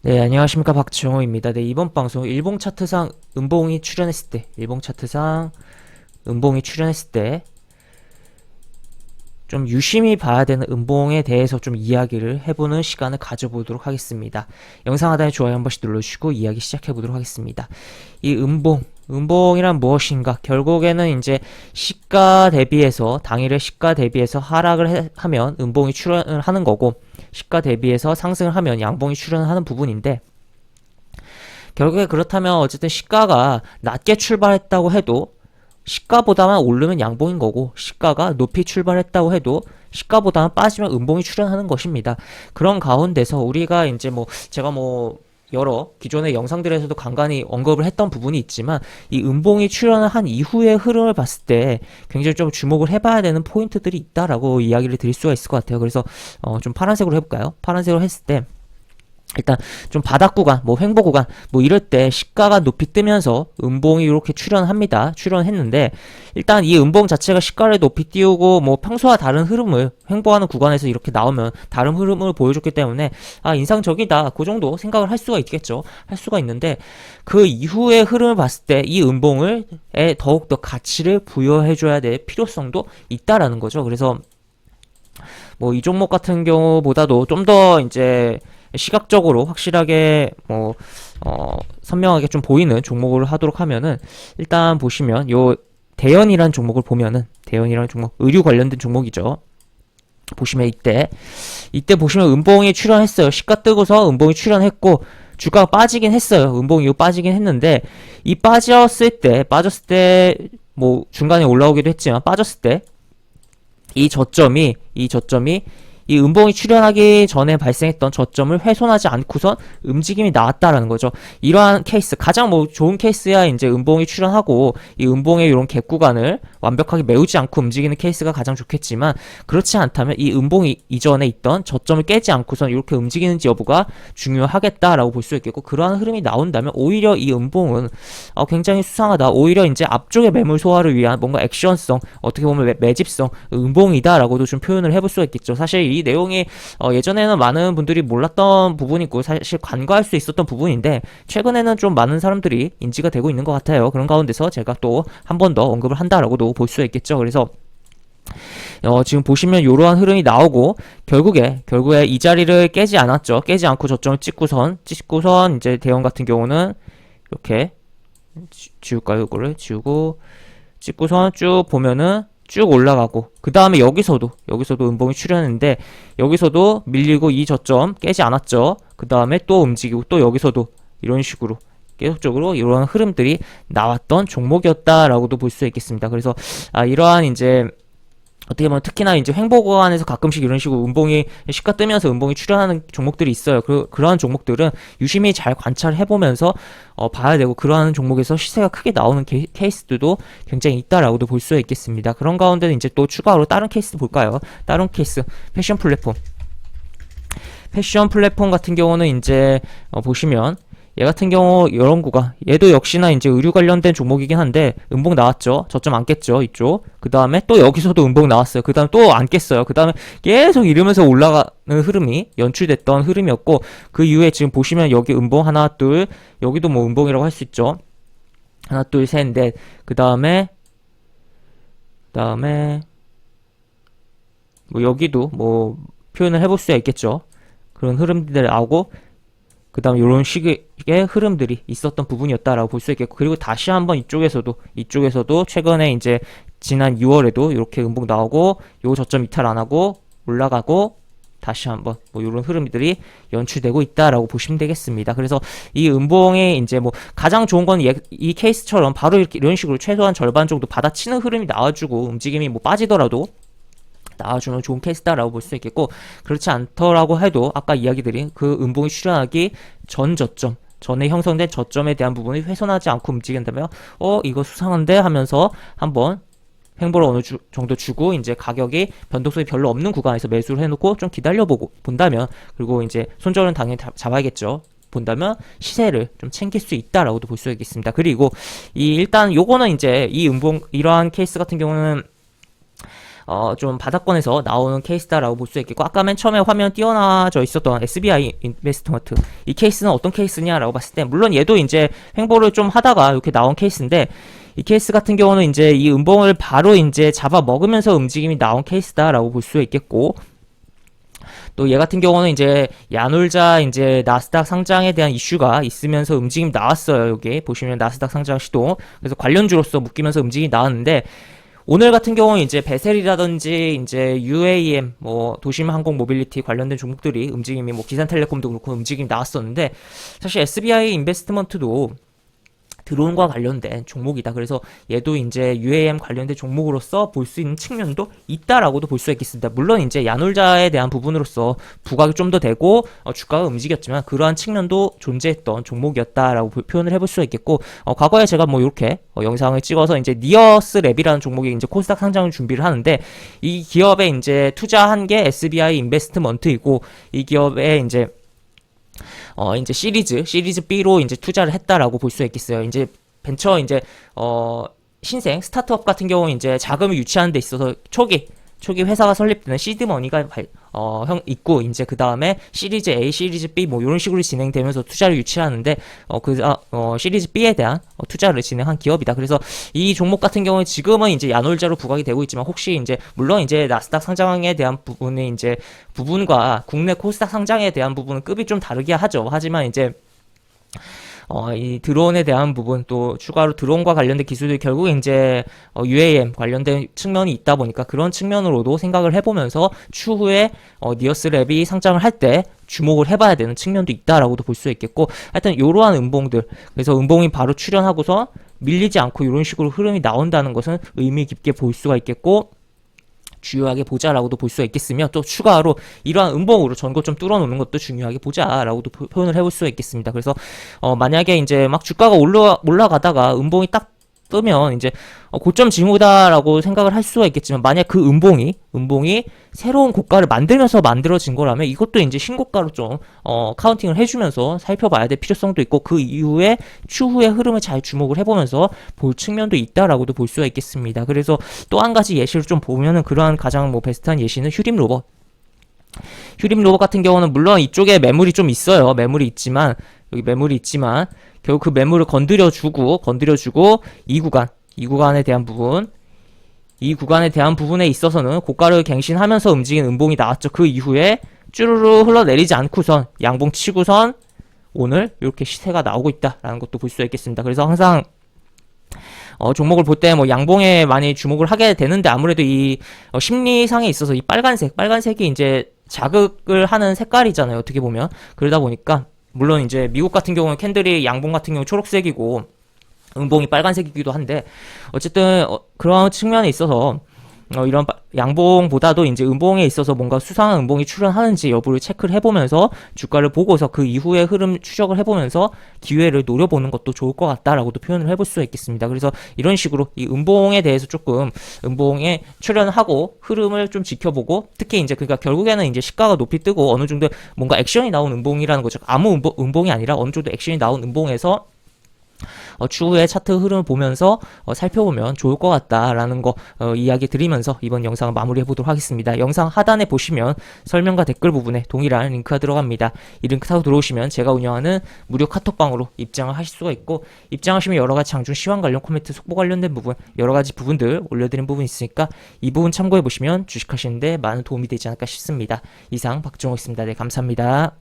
네, 안녕하십니까. 박지용호입니다. 네, 이번 방송 일봉 차트상 음봉이 출연했을 때, 일봉 차트상 음봉이 출연했을 때 좀 유심히 봐야 되는 음봉에 대해서 좀 이야기를 해보는 시간을 가져보도록 하겠습니다. 영상 하단에 좋아요 한 번씩 눌러주시고 이야기 시작해보도록 하겠습니다. 이 음봉이란 무엇인가? 결국에는 이제 시가 대비해서, 당일의 시가 대비해서 하락을 하면 음봉이 출현을 하는 거고, 시가 대비해서 상승을 하면 양봉이 출현을 하는 부분인데, 결국에 그렇다면 어쨌든 시가가 낮게 출발했다고 해도 시가보다만 오르면 양봉인 거고, 시가가 높이 출발했다고 해도 시가보다만 빠지면 음봉이 출현하는 것입니다. 그런 가운데서 우리가 이제 제가 여러 기존의 영상들에서도 간간히 언급을 했던 부분이 있지만, 이 음봉이 출현을 한 이후의 흐름을 봤을 때 굉장히 좀 주목을 해봐야 되는 포인트들이 있다라고 이야기를 드릴 수가 있을 것 같아요. 그래서 좀 파란색으로 해볼까요? 파란색으로 했을 때 일단 좀 바닥 구간, 횡보 구간, 이럴 때 시가가 높이 뜨면서 음봉이 이렇게 출현합니다. 출현했는데, 일단 이 음봉 자체가 시가를 높이 띄우고 평소와 다른 흐름을 횡보하는 구간에서 이렇게 나오면 다른 흐름을 보여줬기 때문에 인상적이다, 그 정도 생각을 할 수가 있겠죠. 할 수가 있는데, 그 이후의 흐름을 봤을 때 이 음봉을 더욱더 가치를 부여해줘야 될 필요성도 있다라는 거죠. 그래서 이 종목 같은 경우보다도 좀 더 이제 시각적으로 확실하게 선명하게 좀 보이는 종목을 하도록 하면은, 일단 보시면 요 대연이라는 종목을 보면은, 대연이라는 종목 의류 관련된 종목이죠. 보시면 이때 보시면 음봉이 출현했어요. 시가 뜨고서 음봉이 출현했고 주가가 빠지긴 했어요. 음봉 이후 빠지긴 했는데, 이 빠졌을 때 중간에 올라오기도 했지만, 빠졌을 때 이 저점이 이 음봉이 출현하기 전에 발생했던 저점을 훼손하지 않고선 움직임이 나왔다라는 거죠. 이러한 케이스, 가장 좋은 케이스야 이제 음봉이 출현하고 이 음봉의 이런 갭 구간을 완벽하게 메우지 않고 움직이는 케이스가 가장 좋겠지만, 그렇지 않다면 이 음봉이 이전에 있던 저점을 깨지 않고선 이렇게 움직이는지 여부가 중요하겠다라고 볼 수 있겠고, 그러한 흐름이 나온다면 오히려 이 음봉은 굉장히 수상하다, 오히려 이제 앞쪽의 매물 소화를 위한 뭔가 액션성, 어떻게 보면 매집성 음봉이다라고도 좀 표현을 해볼 수가 있겠죠. 사실 이 내용이 예전에는 많은 분들이 몰랐던 부분이고 사실 간과할 수 있었던 부분인데, 최근에는 좀 많은 사람들이 인지가 되고 있는 것 같아요. 그런 가운데서 제가 또 한 번 더 언급을 한다라고도 볼 수가 있겠죠. 그래서 지금 보시면 이러한 흐름이 나오고, 결국에 이 자리를 깨지 않았죠. 깨지 않고 저점을 찍고선 이제 대형 같은 경우는 이렇게 지울까요? 이거를 지우고 찍고선 쭉 보면은 쭉 올라가고, 그 다음에 여기서도 음봉이 출현했는데, 여기서도 밀리고 이 저점 깨지 않았죠. 그 다음에 또 움직이고, 또 여기서도 이런 식으로 계속적으로 이러한 흐름들이 나왔던 종목이었다라고도 볼 수 있겠습니다. 그래서 이러한 이제 어떻게 보면 특히나 이제 횡보 구간에서 가끔씩 이런 식으로 음봉이 시가 뜨면서 음봉이 출현하는 종목들이 있어요. 그러한 종목들은 유심히 잘 관찰해보면서 봐야 되고, 그러한 종목에서 시세가 크게 나오는 케이스들도 굉장히 있다라고도 볼 수 있겠습니다. 그런 가운데는 이제 또 추가로 다른 케이스 볼까요? 다른 케이스, 패션 플랫폼 같은 경우는 이제 보시면 얘 같은 경우 이런 구간, 얘도 역시나 이제 의류 관련된 종목이긴 한데 음봉 나왔죠. 저점 안 깼죠, 이쪽. 그 다음에 또 여기서도 음봉 나왔어요. 그 다음에 또 안 깼어요. 그 다음에 계속 이러면서 올라가는 흐름이 연출됐던 흐름이었고, 그 이후에 지금 보시면 여기 음봉 하나 둘, 여기도 음봉이라고 할 수 있죠. 하나 둘 셋 넷. 그 다음에 여기도 표현을 해볼 수가 있겠죠. 그런 흐름들이 나오고, 그 다음 이런 식의 흐름들이 있었던 부분이었다라고 볼 수 있겠고, 그리고 다시 한번 이쪽에서도 최근에 이제 지난 6월에도 이렇게 음봉 나오고, 요 저점 이탈 안 하고 올라가고, 다시 한번 이런 흐름들이 연출되고 있다라고 보시면 되겠습니다. 그래서 이 음봉의 이제 가장 좋은 건 이 케이스처럼 바로 이런 식으로 최소한 절반 정도 받아치는 흐름이 나와주고, 움직임이 빠지더라도 나와주면 좋은 케이스다라고 볼 수 있겠고, 그렇지 않더라고 해도 아까 이야기 드린 그 음봉이 출현하기 전 저점, 전에 형성된 저점에 대한 부분이 훼손하지 않고 움직인다면 이거 수상한데 하면서 한번 횡보를 어느 정도 주고, 이제 가격이 변동성이 별로 없는 구간에서 매수를 해놓고 좀 기다려보고 본다면, 그리고 이제 손절은 당연히 잡아야겠죠. 본다면 시세를 좀 챙길 수 있다라고도 볼 수 있겠습니다. 그리고 일단 요거는 이제 이 음봉, 이러한 케이스 같은 경우는 좀 바닥권에서 나오는 케이스다라고 볼 수 있겠고, 아까 맨 처음에 화면 띄어놔져 있었던 SBI 인베스트먼트, 이 케이스는 어떤 케이스냐라고 봤을 때, 물론 얘도 이제 횡보를 좀 하다가 이렇게 나온 케이스인데, 이 케이스 같은 경우는 이제 이 음봉을 바로 이제 잡아 먹으면서 움직임이 나온 케이스다라고 볼 수 있겠고, 또 얘 같은 경우는 이제 야놀자 이제 나스닥 상장에 대한 이슈가 있으면서 움직임 나왔어요. 여기 보시면 나스닥 상장 시도. 그래서 관련주로서 묶이면서 움직임이 나왔는데, 오늘 같은 경우는 이제 베셀이라든지 이제 UAM 뭐 도심 항공 모빌리티 관련된 종목들이 움직임이 뭐 기산텔레콤도 그렇고 움직임이 나왔었는데, 사실 SBI 인베스트먼트도 드론과 관련된 종목이다. 그래서 얘도 이제 UAM 관련된 종목으로서 볼 수 있는 측면도 있다라고도 볼 수 있겠습니다. 물론 이제 야놀자에 대한 부분으로서 부각이 좀 더 되고 주가가 움직였지만, 그러한 측면도 존재했던 종목이었다라고 표현을 해볼 수 있겠고, 과거에 제가 뭐 이렇게 영상을 찍어서 이제 니어스 랩이라는 종목이 이제 코스닥 상장을 준비를 하는데, 이 기업에 이제 투자한 게 SBI 인베스트먼트이고, 이 기업에 이제 시리즈 B로 이제 투자를 했다라고 볼 수 있겠어요. 이제 벤처 이제 신생 스타트업 같은 경우는 이제 자금을 유치하는 데 있어서 초기 회사가 설립되는 시드 머니가 있고, 이제 그 다음에 시리즈 A, 시리즈 B 뭐 이런 식으로 진행되면서 투자를 유치하는데, 시리즈 B에 대한 투자를 진행한 기업이다. 그래서 이 종목 같은 경우는 지금은 이제 야놀자로 부각이 되고 있지만, 혹시 이제 물론 이제 나스닥 상장에 대한 부분이 이제 부분과 국내 코스닥 상장에 대한 부분은 급이 좀 다르게 하죠. 하지만 이제 이 드론에 대한 부분, 또 추가로 드론과 관련된 기술들이 결국 이제 UAM 관련된 측면이 있다 보니까, 그런 측면으로도 생각을 해보면서 추후에 니어스 랩이 상장을 할 때 주목을 해봐야 되는 측면도 있다라고도 볼 수 있겠고, 하여튼 이러한 음봉들, 그래서 음봉이 바로 출현하고서 밀리지 않고 이런 식으로 흐름이 나온다는 것은 의미 깊게 볼 수가 있겠고, 중요하게 보자라고도 볼 수가 있겠으며, 또 추가로 이러한 음봉으로 전고 좀 뚫어놓는 것도 중요하게 보자라고도 표현을 해볼 수가 있겠습니다. 그래서 만약에 이제 막 주가가 올라가다가 음봉이 딱 뜨면 이제 고점 징후다라고 생각을 할 수가 있겠지만, 만약 그 음봉이 새로운 고가를 만들면서 만들어진 거라면 이것도 이제 신고가로 좀 카운팅을 해주면서 살펴봐야 될 필요성도 있고, 그 이후에 추후의 흐름을 잘 주목을 해보면서 볼 측면도 있다라고도 볼 수가 있겠습니다. 그래서 또 한 가지 예시를 좀 보면은, 그러한 가장 뭐 베스트한 예시는 휴림 로봇 같은 경우는 물론 이쪽에 매물이 좀 있어요. 여기 매물이 있지만 결국 그 매물을 건드려주고 이 구간에 대한 부분에 있어서는 고가를 갱신하면서 움직이는 음봉이 나왔죠. 그 이후에 쭈루루 흘러내리지 않고선 양봉 치고선 오늘 이렇게 시세가 나오고 있다라는 것도 볼 수 있겠습니다. 그래서 항상 종목을 볼 때 뭐 양봉에 많이 주목을 하게 되는데, 아무래도 이 심리상에 있어서 이 빨간색이 이제 자극을 하는 색깔이잖아요. 어떻게 보면. 그러다 보니까, 물론 이제 미국 같은 경우는 캔들이 양봉 같은 경우 초록색이고 음봉이 빨간색이기도 한데, 어쨌든 그런 측면에 있어서 이런 양봉보다도 이제 음봉에 있어서 뭔가 수상한 음봉이 출현하는지 여부를 체크를 해보면서 주가를 보고서 그 이후의 흐름 추적을 해보면서 기회를 노려보는 것도 좋을 것 같다라고도 표현을 해볼 수가 있겠습니다. 그래서 이런 식으로 이 음봉에 대해서 조금 음봉에 출현하고 흐름을 좀 지켜보고, 특히 이제 그러니까 결국에는 이제 시가가 높이 뜨고 어느 정도 뭔가 액션이 나온 음봉이라는 거죠. 아무 음봉이 아니라 어느 정도 액션이 나온 음봉에서 추후에 차트 흐름을 보면서 살펴보면 좋을 것 같다라는 거 이야기 드리면서 이번 영상을 마무리해 보도록 하겠습니다. 영상 하단에 보시면 설명과 댓글 부분에 동일한 링크가 들어갑니다. 이 링크 타고 들어오시면 제가 운영하는 무료 카톡방으로 입장을 하실 수가 있고, 입장하시면 여러가지 장중 시황 관련 코멘트, 속보 관련된 부분, 여러가지 부분들 올려드린 부분 있으니까 이 부분 참고해 보시면 주식하시는데 많은 도움이 되지 않을까 싶습니다. 이상 박정호였습니다. 네, 감사합니다.